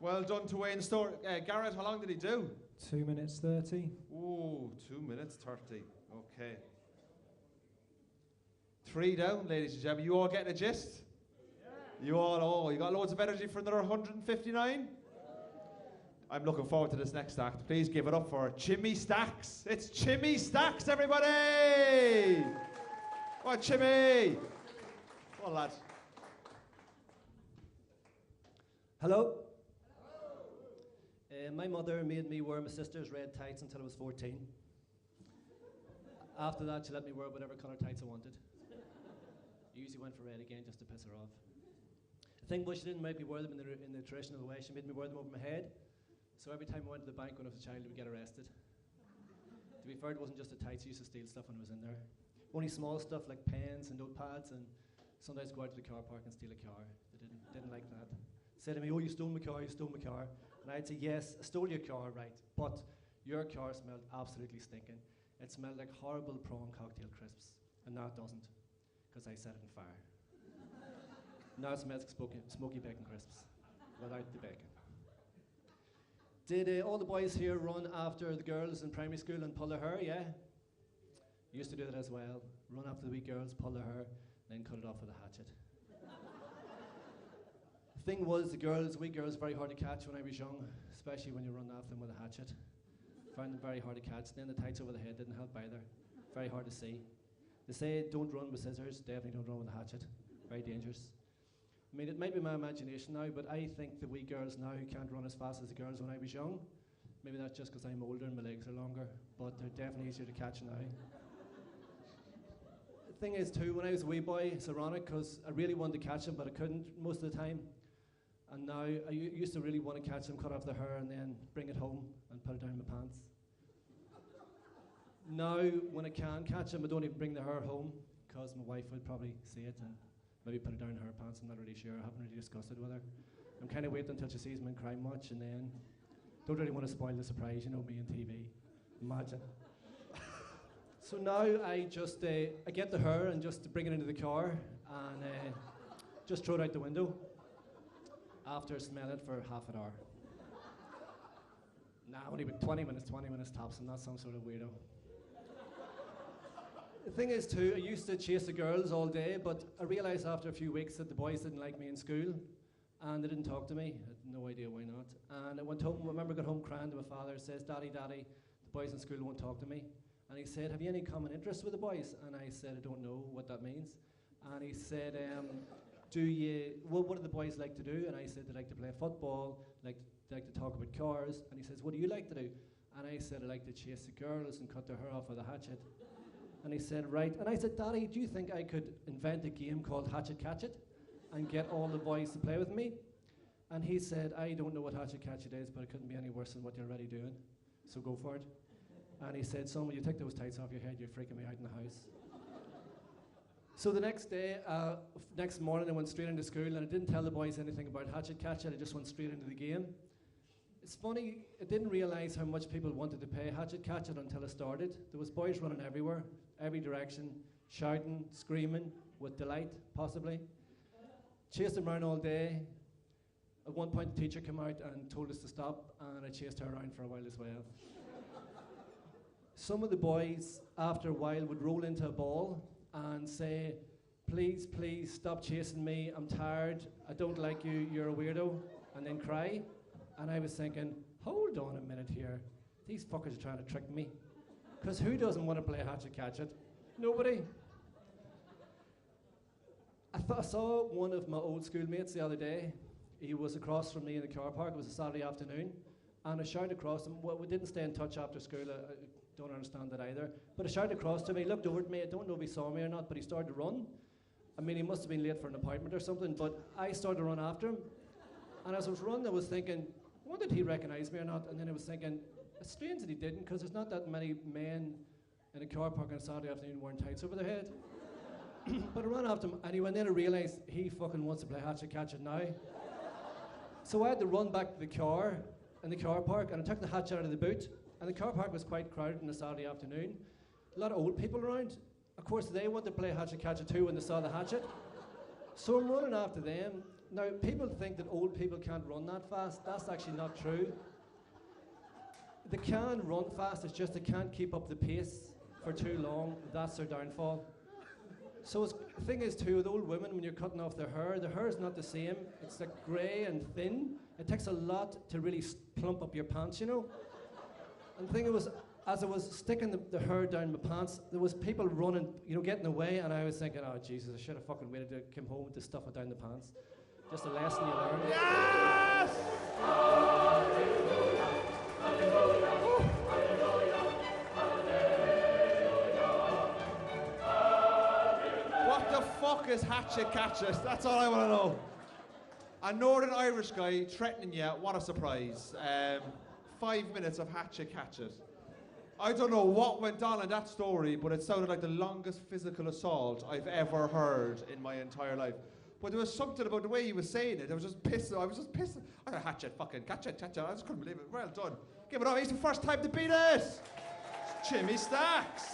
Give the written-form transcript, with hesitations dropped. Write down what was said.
Well done to Wayne Store. Garrett, how long did he do? 2 minutes 30. Ooh, 2 minutes 30. Okay. 3 down, ladies and gentlemen. You all getting a gist? Yeah. You all, you got loads of energy for another 159? I'm looking forward to this next act. Please give it up for Chimmy Stacks. It's Chimmy Stacks, everybody! Come on, Chimmy! Come on, lads. Hello. My mother made me wear my sister's red tights until I was 14. After that, she let me wear whatever colour tights I wanted. I usually went for red again just to piss her off. The thing was, she didn't make me wear them in the traditional way. She made me wear them over my head. So every time I went to the bank when I was a child, I would get arrested. To be fair, it wasn't just the tights. I used to steal stuff when I was in there. Only small stuff like pens and notepads, and sometimes go out to the car park and steal a car. They didn't like that. Said to me, "Oh, you stole my car, you stole my car." And I'd say, "Yes, I stole your car, right, but your car smelled absolutely stinking. It smelled like horrible prawn cocktail crisps." And now it doesn't, because I set it on fire. Now it smells like smoky bacon crisps, without the bacon. Did all the boys here run after the girls in primary school and pull their hair? Yeah? Used to do that as well. Run after the wee girls, pull their hair, then cut it off with a hatchet. The thing was, the wee girls, very hard to catch when I was young, especially when you run after them with a hatchet. Found them very hard to catch. Then the tights over the head didn't help either. Very hard to see. They say don't run with scissors, definitely don't run with a hatchet. Very dangerous. I mean, it might be my imagination now, but I think the wee girls now who can't run as fast as the girls when I was young, maybe that's just because I'm older and my legs are longer, but they're definitely easier to catch now. The thing is too, when I was a wee boy, it's ironic because I really wanted to catch them, but I couldn't most of the time. And now I used to really want to catch them, cut off their hair, and then bring it home and put it down my pants. Now, when I can catch them, I don't even bring the hair home because my wife would probably see it and maybe put it down her pants. I'm not really sure. I haven't really discussed it with her. I'm kind of waiting until she sees me in Crime Watch, and then don't really want to spoil the surprise, you know, me on TV. Imagine. So now I just I get the hair and just bring it into the car and just throw it out the window after smelling it for half an hour. Nah, only about 20 minutes tops. I'm not some sort of weirdo. The thing is too, I used to chase the girls all day, but I realised after a few weeks that the boys didn't like me in school, and they didn't talk to me. I had no idea why not. And I went home, I remember I got home crying to my father, says, Daddy, the boys in school won't talk to me. And he said, have you any common interests with the boys? And I said, I don't know what that means. And he said, what do the boys like to do? And I said, they like to play football, they like to talk about cars. And he says, what do you like to do? And I said, I like to chase the girls and cut their hair off with a hatchet. And he said, right. And I said, Daddy, do you think I could invent a game called Hatchet Catch It and get all the boys to play with me? And he said, I don't know what Hatchet Catch It is, but it couldn't be any worse than what you're already doing. So go for it. And he said, son, when you take those tights off your head, you're freaking me out in the house. So the next day, next morning, I went straight into school, and I didn't tell the boys anything about Hatchet Catch It. I just went straight into the game. It's funny, I didn't realise how much people wanted to play Hatchet Catch It until I started. There was boys running everywhere, every direction, shouting, screaming, with delight, possibly. Chased them around all day. At one point, the teacher came out and told us to stop, and I chased her around for a while as well. Some of the boys, after a while, would roll into a ball and say, please, please, stop chasing me, I'm tired, I don't like you, you're a weirdo, and then cry. And I was thinking, hold on a minute here. These fuckers are trying to trick me. Because who doesn't want to play Hatchet Catch It? Nobody. I saw one of my old schoolmates the other day. He was across from me in the car park. It was a Saturday afternoon. And I shouted across him. Well, we didn't stay in touch after school. I don't understand that either. But I shouted across to him. He looked over at me. I don't know if he saw me or not, but he started to run. I mean, he must have been late for an appointment or something, but I started to run after him. And as I was running, I was thinking, I wonder did he recognise me or not? And then I was thinking, it's strange that he didn't, because there's not that many men in a car park on a Saturday afternoon wearing tights over their head. But I ran after him anyway, and then I realised he fucking wants to play Hatchet Catch It now. So I had to run back to the car in the car park, and I took the hatchet out of the boot. And the car park was quite crowded on a Saturday afternoon. A lot of old people around. Of course, they wanted to play Hatchet Catch It too when they saw the hatchet. So I'm running after them. Now, people think that old people can't run that fast. That's actually not true. They can run fast, it's just they can't keep up the pace for too long. That's their downfall. So the thing is too, with old women, when you're cutting off their hair is not the same. It's like grey and thin. It takes a lot to really plump up your pants, you know? And the thing was, as I was sticking the hair down my pants, there was people running, you know, getting away, and I was thinking, oh Jesus, I should have fucking waited to come home to stuff it down the pants. Just a lesson you learn. Yes! What the fuck is hatchet catches? That's all I want to know. A Northern Irish guy threatening you, what a surprise. 5 minutes of hatchet catches. I don't know what went on in that story, but it sounded like the longest physical assault I've ever heard in my entire life. But there was something about the way he was saying it. I was just pissed. I got hatchet, fucking catchet. I just couldn't believe it. Well done. Give it up. It's the first time to beat it. Chimmy Stacks.